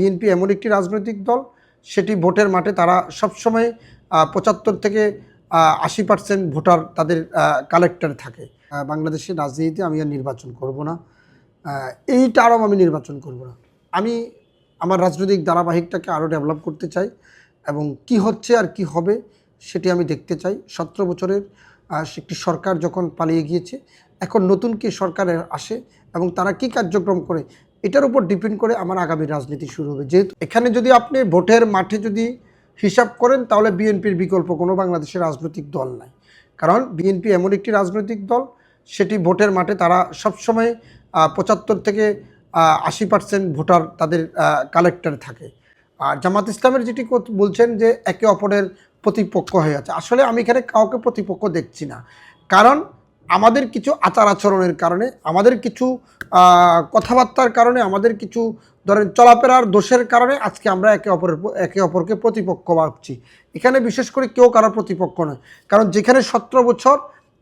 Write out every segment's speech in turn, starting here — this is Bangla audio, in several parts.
বিএনপি এমন একটি রাজনৈতিক দল, সেটি ভোটের মাঠে তারা সবসময় ৭৫ থেকে ৮০% ভোটার তাদের কালেক্টরে থাকে। বাংলাদেশের রাজনীতিতে আমি আর নির্বাচন করব না, এইটারও আমি নির্বাচন করব না। আমি আমার রাজনৈতিক ধারাবাহিকটাকে আরও ডেভেলপ করতে চাই এবং কি হচ্ছে আর কি হবে সেটি আমি দেখতে চাই। ১৭ বছরের একটি সরকার যখন পালিয়ে গিয়েছে, এখন নতুন কি সরকারের আসে এবং তারা কি কার্যক্রম করে, এটার উপর ডিপেন্ড করে আমার আগামী রাজনীতি শুরু হবে। যেহেতু এখানে যদি আপনি ভোটের মাঠে যদি হিসাব করেন, তাহলে বিএনপির বিকল্প কোনো বাংলাদেশের রাজনৈতিক দল নাই। কারণ বিএনপি এমন একটি রাজনৈতিক দল, সেটি ভোটের মাঠে তারা সবসময় ৭৫ থেকে ৮০% ভোটার তাদের কালেক্টরে থাকে। আর জামাত ইসলামের যেটি বলছেন যে একে অপরের প্রতিপক্ষ হয়ে আছে, আসলে আমি এখানে কাউকে প্রতিপক্ষ দেখছি না। কারণ আমাদের কিছু আচার আচরণের কারণে, আমাদের কিছু কথাবার্তার কারণে, আমাদের কিছু ধরেন চলাফেরার দোষের কারণে আজকে আমরা একে অপরকে প্রতিপক্ষ ভাবছি। এখানে বিশেষ করে কেউ কারোর প্রতিপক্ষ নয়। কারণ যেখানে ১৭ বছর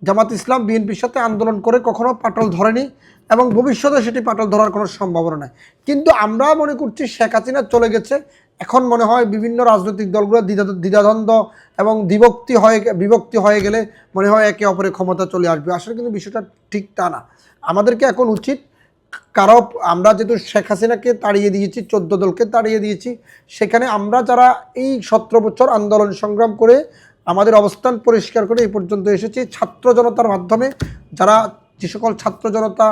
জামাত ইসলাম বিএনপির সাথে আন্দোলন করে কখনো পাটল ধরেনি এবং ভবিষ্যতে সেটি পাটল ধরার কোনো সম্ভাবনা নাই। কিন্তু আমরা মনে করছি শেখ হাসিনা চলে গেছে, এখন মনে হয় বিভিন্ন রাজনৈতিক দলগুলো দ্বিধাদ্বন্দ্ব এবং বিভক্তি হয়ে গেলে মনে হয় একে অপরের ক্ষমতা চলে আসবে। আসলে কিন্তু বিষয়টা ঠিক তা না। আমাদেরকে এখন উচিত আমরা যেহেতু শেখ হাসিনাকে তাড়িয়ে দিয়েছি, 14 দলকে তাড়িয়ে দিয়েছি, সেখানে আমরা যারা এই 17 বছর আন্দোলন সংগ্রাম করে আমাদের অবস্থান পরিষ্কার করে এই পর্যন্ত এসেছি, ছাত্র জনতার মাধ্যমে যে সকল ছাত্র জনতা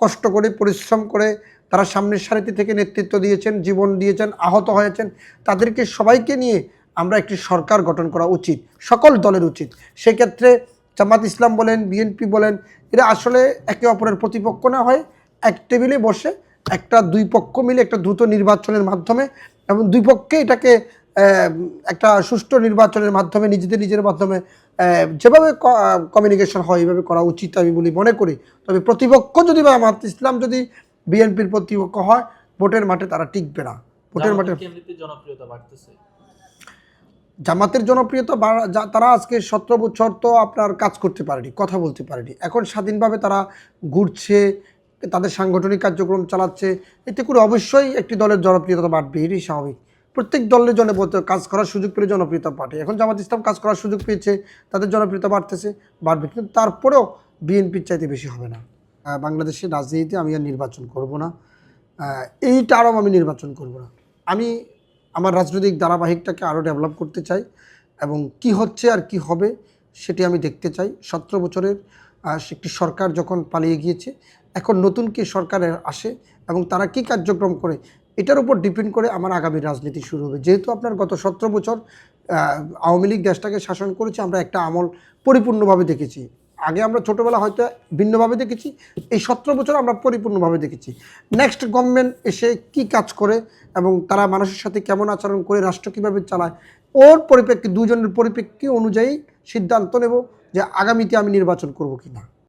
কষ্ট করে পরিশ্রম করে তারা সামনের সারিতে থেকে নেতৃত্ব দিয়েছেন, জীবন দিয়েছেন, আহত হয়েছেন, তাদেরকে সবাইকে নিয়ে আমরা একটি সরকার গঠন করা উচিত, সকল দলের উচিত। সেক্ষেত্রে জামাত ইসলাম বলেন, বিএনপি বলেন, এরা আসলে একে অপরের প্রতিপক্ষ না হয় এক টেবিলে বসে দুই পক্ষ মিলে একটা দ্রুত নির্বাচনের মাধ্যমে এবং দুই পক্ষে এটাকে একটা সুষ্ঠু নির্বাচনের মাধ্যমে নিজেদের মাধ্যমে যেভাবে কমিউনিকেশন হয় এইভাবে করা উচিত আমি মনে করি। তবে প্রতিপক্ষ যদি বা জামাত ইসলাম যদি বিএনপির প্রতিপক্ষ হয়, ভোটের মাঠে তারা টিকবে না। ভোটের মাঠে জনপ্রিয়তা বাড়তেছে, জামাতের জনপ্রিয়তা তারা আজকে 17 বছর তো আপনার কাজ করতে পারেনি, কথা বলতে পারেনি। এখন স্বাধীনভাবে তারা ঘুরছে, তাদের সাংগঠনিক কার্যক্রম চালাচ্ছে, এতে করে অবশ্যই একটি দলের জনপ্রিয়তা বাড়বে, এটাই স্বাভাবিক। প্রত্যেক দলের জন্য বলতে কাজ করার সুযোগ পেলে জনপ্রিয়তা বাড়ে। এখন জামাত ইসলাম কাজ করার সুযোগ পেয়েছে, তাদের জনপ্রিয়তা বাড়বে, কিন্তু তারপরেও বিএনপির চাইতে বেশি হবে না। বাংলাদেশের রাজনীতিতে আমি আর নির্বাচন করব না, এইটারও আমি নির্বাচন করব না। আমি আমার রাজনৈতিক ধারাবাহিকটাকে আরও ডেভেলপ করতে চাই এবং কি হচ্ছে আর কি হবে সেটি আমি দেখতে চাই। 17 বছরের একটি সরকার যখন পালিয়ে গিয়েছে, এখন নতুন কি সরকারের আসে এবং তারা কি কার্যক্রম করে, এটার উপর ডিপেন্ড করে আমার আগামী রাজনীতি শুরু হবে। যেহেতু আপনার গত 17 বছর আওয়ামী লীগ দেশটাকে শাসন করেছে, আমরা একটা আমল পরিপূর্ণভাবে দেখেছি। আগে আমরা ছোটোবেলা হয়তো ভিন্নভাবে দেখেছি, এই 17 বছর আমরা পরিপূর্ণভাবে দেখেছি নেক্সট গভর্নমেন্ট এসে কি কাজ করে এবং তারা মানুষের সাথে কেমন আচরণ করে, রাষ্ট্র কীভাবে চালায়, ওর পরিপ্রেক্ষিতে দুজনের পরিপ্রেক্ষিতে অনুযায়ী সিদ্ধান্ত নেব যে আগামীতে আমি নির্বাচন করব কি না।